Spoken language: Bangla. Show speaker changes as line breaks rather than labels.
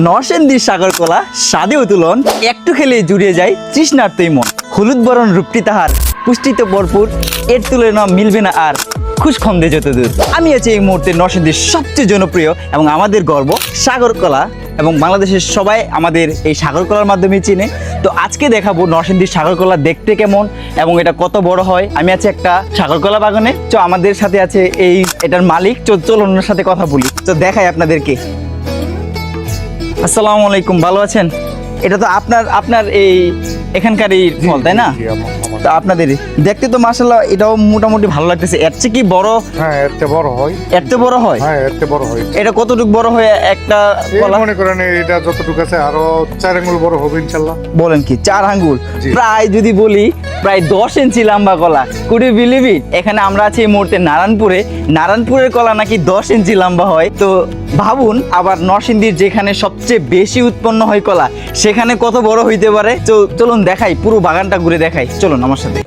নরসিংদীর সাগর কলা স্বাদে উতুলন, একটু খেলে জুড়িয়ে যায় তৃষ্ণার্তই মন। হলুদ বরণ রূপটি তাহার, পুষ্টিতে ভরপুর, এর তুলনা মিলবে না আর খুশ খন্দে যতদূর। আমি আছি এই মুহূর্তে নরসিংদীর সবচেয়ে জনপ্রিয় এবং আমাদের গর্ব সাগর কলা, এবং বাংলাদেশের সবাই আমাদের এই সাগর কলার মাধ্যমে চিনে। তো আজকে দেখাবো নরসিংদীর সাগর কলা দেখতে কেমন এবং এটা কত বড় হয়। আমি আছি একটা সাগর কলা বাগানে, তো আমাদের সাথে আছে এটার মালিক। চলুন ওনার সাথে কথা বলি, তো দেখাই আপনাদেরকে। আসসালামু আলাইকুম, ভালো আছেন? এটা তো আপনার এখানকারই ফল, তাই না? তো আপনাদের দেখতে তো মাশাআল্লাহ এটাও মোটামুটি ভালো লাগতেছে। এর চেয়ে কি বড়?
হ্যাঁ, এর চেয়ে বড় হয়।
এর চেয়ে বড় হয়?
হ্যাঁ, এর চেয়ে বড় হয়।
এটা কতটুকু বড় হয় একটা কলা?
মনে করেন এটা যতটুকু আছে আরো 4 আঙ্গুল বড় হবে ইনশাআল্লাহ।
বলেন কি 4 আঙ্গুল?
জি।
প্রায় যদি বলি প্রায় 10 ইঞ্চি লম্বা কলা। Could you believe it? এখানে আমরা আছি এই মুহূর্তে নারায়ণপুরের কলা নাকি 10 ইঞ্চি লম্বা হয়। তো ভাবুন, আবার নরসিংদীর যেখানে সবচেয়ে বেশি উৎপন্ন হয় কলা, সেখানে কত বড় হইতে পারে। চলুন দেখাই, পুরো বাগানটা ঘুরে দেখাই, চলুন আমার সাথে।